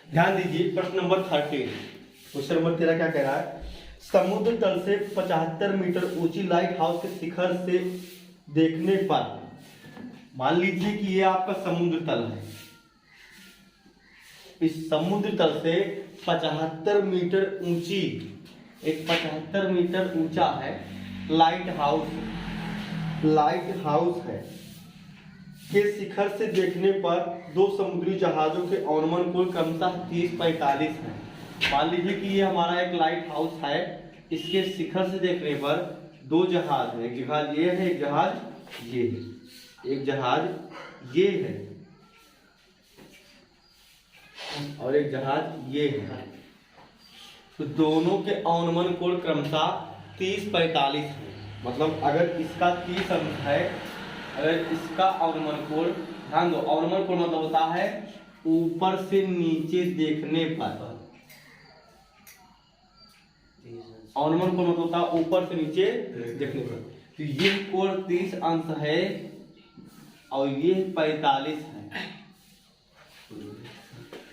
ध्यान दीजिए प्रश्न नंबर 13। क्वेश्चन नंबर 13 क्या कह रहा है? समुद्र तल से 75 मीटर ऊंची लाइट हाउस के शिखर से देखने पर, मान लीजिए कि ये आपका समुद्र तल है। इस समुद्र तल से 75 मीटर ऊंची, एक 75 मीटर ऊंचा है लाइट हाउस है के शिखर से देखने पर दो समुद्री जहाजों के अनुमान कोण क्रमशः 30-45 है। मान लीजिए कि ये हमारा एक लाइट हाउस है, इसके शिखर से देखने पर दो जहाज है, एक जहाज ये है, एक जहाज ये है, एक जहाज ये है और एक जहाज ये है। तो दोनों के अनुमान कोण क्रमशः 30-45 है। मतलब अगर इसका 30 अंश है, अगर इसका अवनमन कोण, ध्यान दो, अवनमन कोण मतलब होता है ऊपर से नीचे देखने पर। अवनमन कोण मतलब होता है ऊपर से नीचे देखने पर। तो ये कोण 30 अंश है और ये 45 है।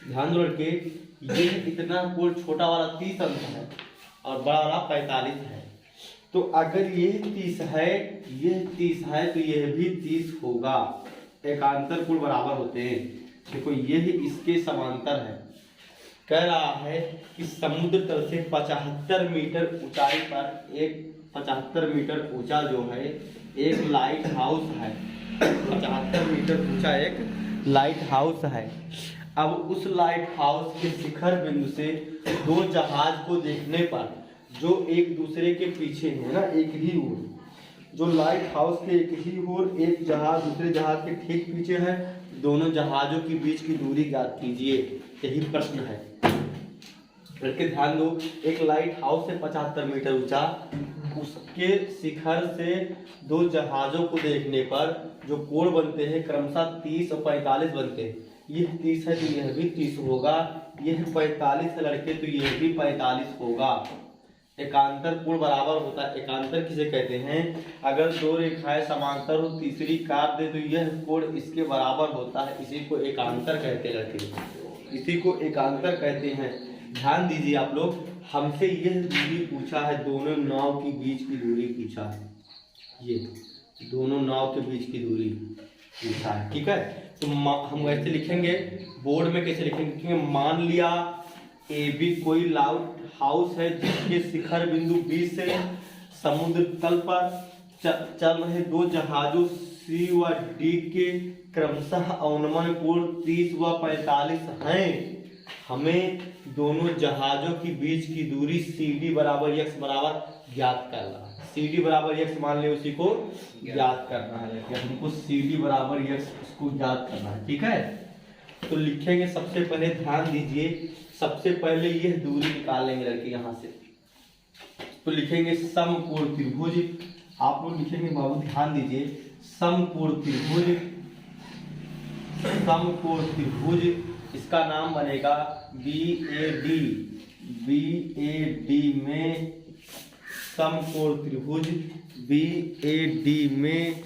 ध्यान दो लड़के, ये इतना कोण छोटा वाला 30 अंश है और बड़ा वाला 45 है। तो अगर ये 30 है, ये 30 है तो यह भी 30 होगा। एकांतर कोण बराबर होते हैं। देखो ये इसके समांतर है। कह रहा है कि समुद्र तल से 75 मीटर ऊंचाई पर एक 75 मीटर ऊंचा जो है एक लाइट हाउस है। 75 मीटर ऊंचा एक लाइट हाउस है। अब उस लाइट हाउस के शिखर बिंदु से दो जहाज को देखने पर, जो एक दूसरे के पीछे है ना, एक ही ओर, जो लाइट हाउस के एक ही ओर एक जहाज दूसरे जहाज के ठीक पीछे है, दोनों जहाजों के बीच की दूरी ज्ञात कीजिए। यही प्रश्न है। लड़के ध्यान दो, एक लाइट हाउस है 75 मीटर ऊंचा, उसके शिखर से दो जहाजों को देखने पर जो कोण बनते हैं क्रमशः 30 और 45 बनते हैं। यह 30 है तो यह भी 30 होगा, यह 45 है लड़के तो यह भी 45 होगा। एकांतर कोण बराबर होता है। एकांतर किसे कहते हैं? अगर दो रेखाएं समांतर हो, तीसरी काट दे तो यह कोण इसके बराबर होता है। इसी को एकांतर कहते हैं लड़के, इसी को एकांतर कहते हैं। ध्यान दीजिए आप लोग, हमसे यह दूरी पूछा है, दोनों नाव के बीच की दूरी पूछा है। ये दोनों नाव के बीच की दूरी पूछा है, ठीक है। तो हम वैसे लिखेंगे, बोर्ड में कैसे लिखेंगे? मान लिया ए बी कोई लाइट हाउस है जिसके शिखर बिंदु बी से समुद्र तल पर चल रहे दो जहाजों सी व डी के क्रमशः अवनमन कोण 30 व 45 हैं। हमें दोनों जहाजों के बीच की दूरी सी डी बराबर x बराबर ज्ञात करना है। सी डी बराबर x मान ले, उसी को ज्ञात करना है। हमको सी डी बराबर x उसको ज्ञात करना है, ठीक है। तो लिखेंगे सबसे पहले, ध्यान दीजिए, सबसे पहले यह दूरी निकाल लेंगे लड़के यहाँ से। तो लिखेंगे समकोण त्रिभुज। आप लोग लिखेंगे बाबू, ध्यान दीजिए, समकोण त्रिभुज, समकोण त्रिभुज, इसका नाम बनेगा BAD। BAD में समकोण त्रिभुज, BAD में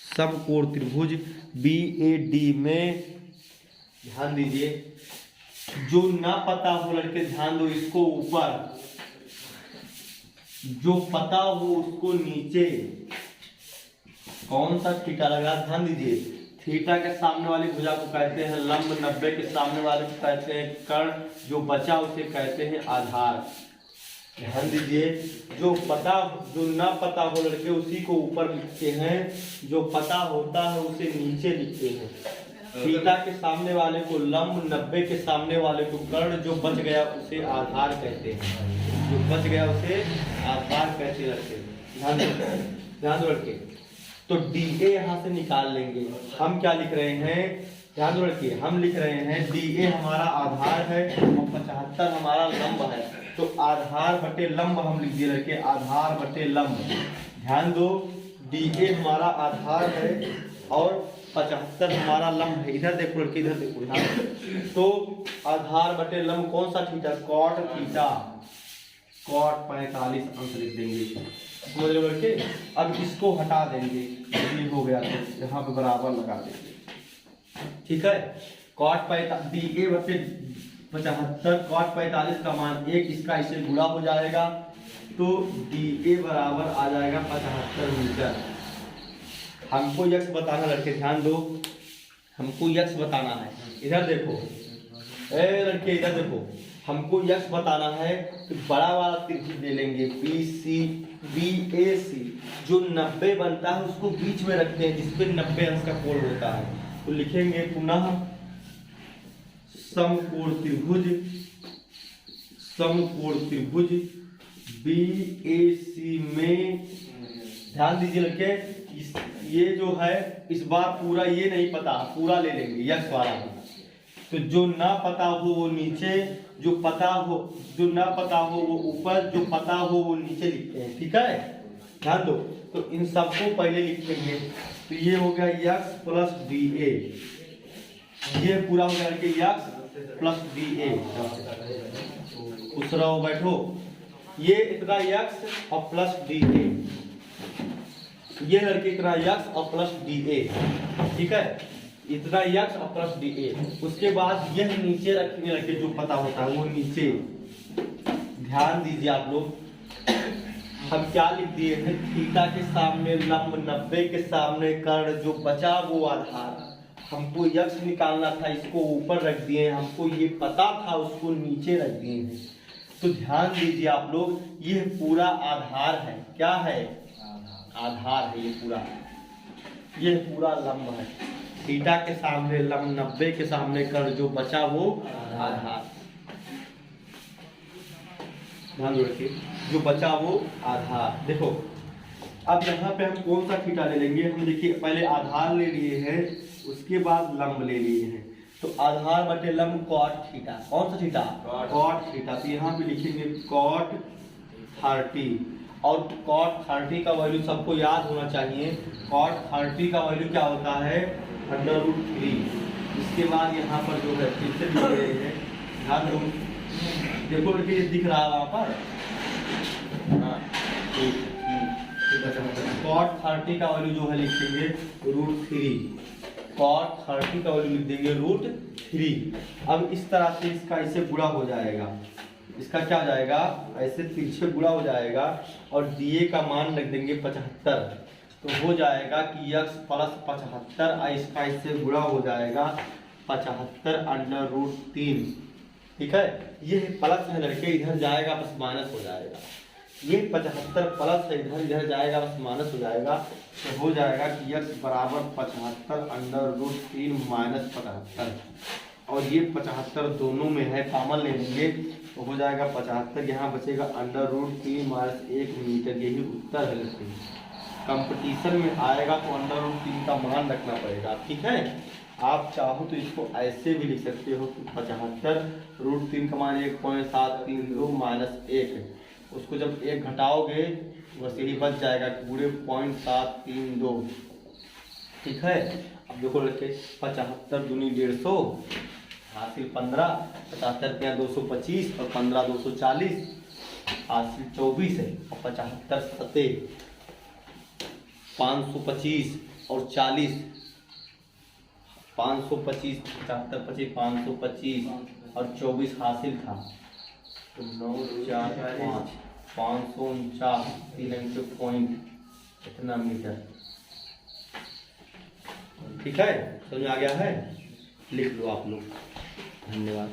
समकोण त्रिभुज BAD में। ध्यान दीजिए, जो ना पता हो लड़के, ध्यान दो, इसको ऊपर, जो पता हो उसको नीचे। कौन सा थीटा लगा? ध्यान दीजिए, थीटा के सामने वाली भुजा को कहते हैं लंब, 90 के सामने वाले को कहते हैं कर्ण, जो बचा उसे कहते हैं आधार। ध्यान दीजिए, जो ना पता हो लड़के उसी को ऊपर लिखते हैं, जो पता होता है उसे नीचे लिखते हैं। थीटा के सामने वाले को लंब, 90 के सामने वाले को कर्ण, जो बच गया उसे आधार कहते हैं। जो बच गया उसे आधार कहते हैं। ध्यान दो लड़के। तो DA यहाँ से निकाल लेंगे। हम क्या लिख रहे हैं? ध्यान दो लड़के, हम लिख रहे हैं DA हमारा आधार है और 75 हमारा लंब है। तो आधार बटे लंब हम लिख दिए लड़के, आधार बटे लंब। ध्यान दो, DA हमारा आधार है और 75 हमारा लंब है। इधर देखो लड़के, इधर देखो ध्यान। तो आधार बटे लंब कौन सा थीटा? कॉट थीटा, कॉट 45 अंश लिख देंगे, समझ लो लड़के। अब इसको हटा देंगे, ये हो गया तो यहाँ पे बराबर लगा देंगे, ठीक। ठीक है। कॉट 75 कॉट 45 का मान 1, इसका इससे गुणा हो जाएगा तो DA बराबर आ जाएगा 75 मीटर। हमको यक्स बताना, लड़के ध्यान दो, हमको यक्स बताना है। इधर देखो लड़के, इधर देखो, हमको यक्स बताना है तो बड़ा वाला त्रिभुज ले लेंगे BAC, जो 90 बनता है उसको बीच में रखते हैं, जिसपे 90 अंश का कोण होता है। तो लिखेंगे पुनः समकोण त्रिभुज BAC में, ध्यान दीजिए लड़के, ये जो है इस बार पूरा ये नहीं पता, पूरा ले लेंगे यक्स वाला। तो जो ना पता हो वो नीचे, जो पता हो, जो ना पता हो वो ऊपर, जो पता हो वो नीचे लिखते हैं, ठीक है। ध्यान दो, तो इन सबको पहले लिखेंगे। तो ये हो गया यक्स प्लस DA, ये पूरा हो गया कि यक्स प्लस DA। खुश रहो, बैठो। ये इतना यक्स और प्लस DA, ये लड़के इतना यक्स और प्लस DA, ठीक है, इतना यक्स और प्लस DA। उसके बाद यह नीचे रखने लड़के, जो पता होता है वो नीचे। ध्यान दीजिए आप लोग, हम क्या लिख दिए हैं, थीटा के सामने लंब, 90 के सामने कर्ण, जो बचा वो आधार। हमको यक्स निकालना था, इसको ऊपर रख दिए, हमको ये पता था उसको नीचे रख दिए हैं। तो ध्यान दीजिए आप लोग, ये पूरा आधार है, क्या है, आधार है, ये पूरा लंब है। थीटा के सामने लंब, 90 के सामने कर्ण, जो बचा वो आधार। ध्यान रखिए, जो बचा वो आधार। देखो अब यहाँ पे हम कौन सा थीटा ले लेंगे, हम देखिए पहले आधार ले लिए हैं, उसके बाद लंब ले लिए हैं। तो आधार बटे लंब कॉट थीटा, कौन सा थीटा, कॉट थीटा। तो यहाँ पे लिखेंगे कॉट 30, और कॉट 30 का वैल्यू सबको याद होना चाहिए। कॉट 30 का वैल्यू क्या होता है, √3। इसके बाद यहाँ पर जो है फिर से लिख रहे हैं, ध्यान दो, देखो लड़के ये दिख रहा है वहाँ पर, हाँ, कॉट 30 का वैल्यू जो है लिखेंगे √3, कॉट 30 का वैल्यू लिख देंगे √3। अब इस तरह से इसका ऐसे गुणा हो जाएगा, इसका क्या हो जाएगा, ऐसे पीछे गुणा हो जाएगा, और DA का मान रख देंगे 75। तो हो जाएगा कि यक्स प्लस 75, इसका इससे गुणा हो जाएगा 75√3, ठीक है। ये प्लस है लड़के, इधर जाएगा बस माइनस हो जाएगा। ये 75 प्लस है, इधर जाएगा बस माइनस हो जाएगा। तो हो जाएगा कि यक्स बराबर 75√3 माइनस 75, और ये 75 दोनों में है, कॉमन ले लेंगे तो हो जाएगा 75, यहाँ बचेगा √3 माइनस 1 मीटर। यही उत्तर है लड़के। कंपटीशन में आएगा तो √3 का मान रखना पड़ेगा, ठीक है। आप चाहो तो इसको ऐसे भी लिख सकते हो कि 75√3 का मान 1.732 माइनस 1, उसको जब 1 घटाओगे बस यही बच जाएगा पूरे 0.732, ठीक है। अब देखो लड़के, 75 दूनी 150 हासिल 15, 75 के 225 और 15 240 हासिल 24 है, और 75 सते 525 और 40, 525 75 25 525 और 24 हासिल था, तो 9 4 5 549 3 अंक पॉइंट इतना मीटर, ठीक है। समझ आ गया है, लिख लो आप लोग। धन्यवाद।